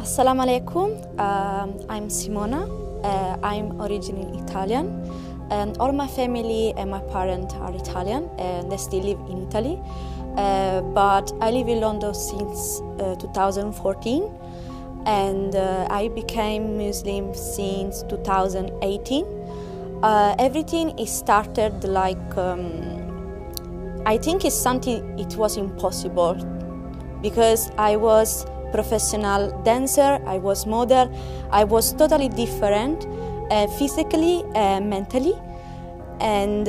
Assalamu alaikum. I'm Simona. I'm originally Italian. And all my family and my parents are Italian and they still live in Italy. But I live in London since 2014 and I became Muslim since 2018. Everything is started like, I think it's something, it was impossible because I was professional dancer, I was model, I was totally different. Physically, mentally, and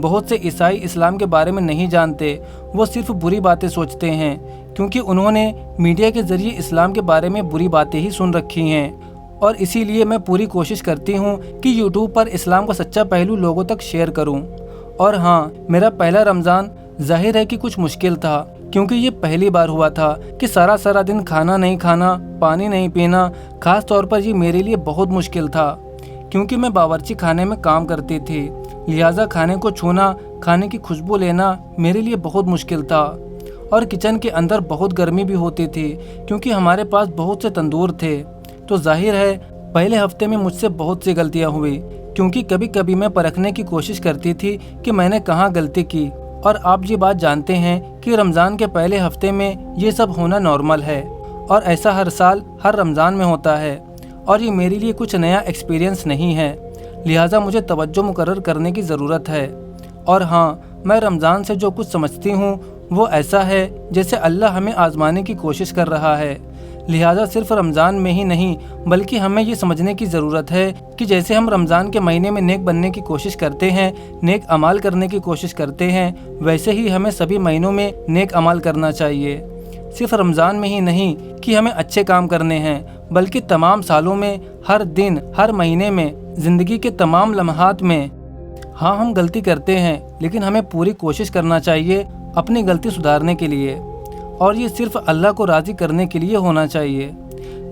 بہت سے عیسائی اسلام کے بارے میں نہیں جانتے، وہ صرف بری باتیں سوچتے ہیں کیونکہ انہوں نے میڈیا کے ذریعے اسلام کے بارے میں بری باتیں ہی سن رکھی ہیں، اور اسی لیے میں پوری کوشش کرتی ہوں کہ یوٹیوب پر اسلام کا سچا پہلو لوگوں تک شیئر کروں۔ اور ہاں، میرا پہلا رمضان ظاہر ہے کہ کچھ مشکل تھا کیونکہ یہ پہلی بار ہوا تھا کہ سارا دن کھانا نہیں کھانا، پانی نہیں پینا۔ خاص طور پر یہ میرے لیے بہت مشکل تھا کیونکہ میں باورچی خانے میں کام کرتی تھی، لہٰذا کھانے کو چھونا، کھانے کی خوشبو لینا میرے لیے بہت مشکل تھا، اور کچن کے اندر بہت گرمی بھی ہوتی تھی کیونکہ ہمارے پاس بہت سے تندور تھے۔ تو ظاہر ہے پہلے ہفتے میں مجھ سے بہت سی غلطیاں ہوئی کیونکہ کبھی کبھی میں پرکھنے کی کوشش کرتی تھی کہ میں نے کہاں غلطی کی، اور آپ یہ بات جانتے ہیں کہ رمضان کے پہلے ہفتے میں یہ سب ہونا نارمل ہے، اور ایسا ہر سال ہر رمضان میں ہوتا ہے، اور یہ میرے لیے کچھ نیا ایکسپیرینس نہیں ہے، لہٰذا مجھے توجہ مقرر کرنے کی ضرورت ہے۔ اور ہاں، میں رمضان سے جو کچھ سمجھتی ہوں وہ ایسا ہے جیسے اللہ ہمیں آزمانے کی کوشش کر رہا ہے، لہٰذا صرف رمضان میں ہی نہیں بلکہ ہمیں یہ سمجھنے کی ضرورت ہے کہ جیسے ہم رمضان کے مہینے میں نیک بننے کی کوشش کرتے ہیں، نیک اعمال کرنے کی کوشش کرتے ہیں، ویسے ہی ہمیں سبھی مہینوں میں نیک اعمال کرنا چاہیے۔ صرف رمضان میں ہی نہیں کہ ہمیں اچھے کام کرنے ہیں بلکہ تمام سالوں میں، ہر دن، ہر مہینے میں، زندگی کے تمام لمحات میں۔ ہاں، ہم غلطی کرتے ہیں لیکن ہمیں پوری کوشش کرنا چاہیے اپنی غلطی سدھارنے کے لیے، اور یہ صرف اللہ کو راضی کرنے کے لیے ہونا چاہیے۔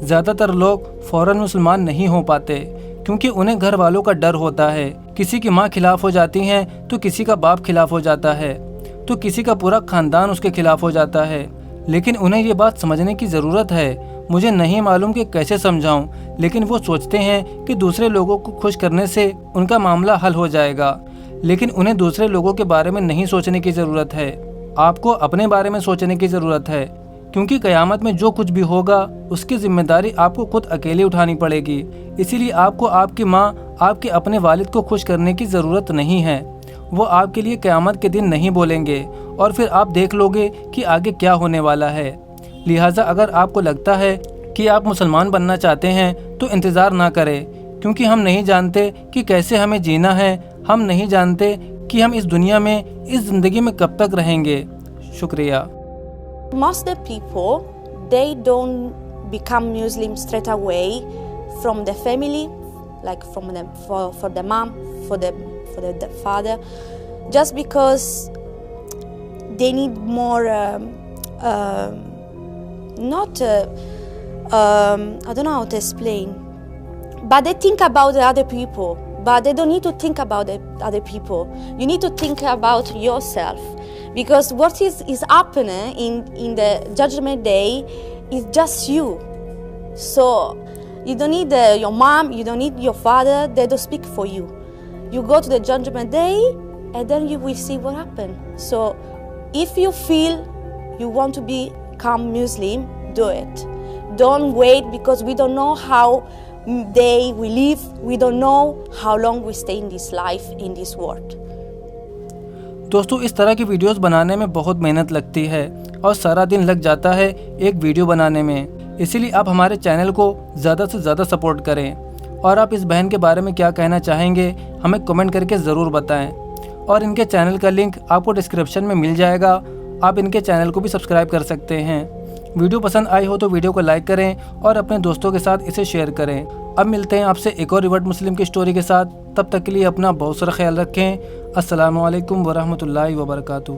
زیادہ تر لوگ فوراً مسلمان نہیں ہو پاتے کیونکہ انہیں گھر والوں کا ڈر ہوتا ہے، کسی کی ماں خلاف ہو جاتی ہیں تو کسی کا باپ خلاف ہو جاتا ہے، تو کسی کا پورا خاندان اس کے خلاف ہو جاتا ہے۔ لیکن انہیں یہ بات سمجھنے کی ضرورت ہے، مجھے نہیں معلوم کہ کیسے سمجھاؤں، لیکن وہ سوچتے ہیں کہ دوسرے لوگوں کو خوش کرنے سے ان کا معاملہ حل ہو جائے گا، لیکن انہیں دوسرے لوگوں کے بارے میں نہیں سوچنے کی ضرورت ہے، آپ کو اپنے بارے میں سوچنے کی ضرورت ہے، کیونکہ قیامت میں جو کچھ بھی ہوگا اس کی ذمہ داری آپ کو خود اکیلے اٹھانی پڑے گی۔ اسی لیے آپ کو آپ کی ماں، آپ کے اپنے والد کو خوش کرنے کی ضرورت نہیں ہے، وہ آپ کے لیے قیامت کے دن نہیں بولیں گے، اور پھر آپ دیکھ لو گے کہ آگے کیا ہونے والا ہے۔ لہٰذا اگر آپ کو لگتا ہے کہ آپ مسلمان بننا چاہتے ہیں تو انتظار نہ کریں، کیونکہ ہم نہیں جانتے کہ کیسے ہمیں جینا ہے، ہم نہیں جانتے کہ ہم اس دنیا میں، اس زندگی میں کب تک رہیں گے۔ شکریہ۔ Most of the people, they don't become Muslim straight away from the family, like from the for the mom, for the father, just because they need more not I don't know how to explain, but they think about the other people, but they don't need to think about the other people. You need to think about yourself, because what is happening in the judgment day is just you. So you don't need your mom, you don't need your father, they don't speak for you. You go to the judgment day and then you will see what happened. So if you feel you want to become Muslim, do it. Don't wait, because we don't know how day we live, we don't know how long we stay in this life, in this world. دوستو، اس طرح کی videos بنانے میں بہت محنت لگتی ہے اور سارا دن لگ جاتا ہے ایک ویڈیو بنانے میں، اسی لیے آپ ہمارے چینل کو زیادہ سے زیادہ سپورٹ کریں، اور آپ اس بہن کے بارے میں کیا کہنا چاہیں گے ہمیں کمنٹ کر کے ضرور بتائیں، اور ان کے چینل کا لنک آپ کو ڈسکرپشن میں مل جائے گا، آپ ان کے چینل کو بھی سبسکرائب کر سکتے ہیں۔ ویڈیو پسند آئی ہو تو ویڈیو کو لائک کریں اور اپنے دوستوں کے ساتھ اسے شیئر کریں۔ اب ملتے ہیں آپ سے ایک اور ریورٹ مسلم کی سٹوری کے ساتھ، تب تک کے لیے اپنا بہت سارا خیال رکھیں۔ السلام علیکم ورحمۃ اللہ وبرکاتہ۔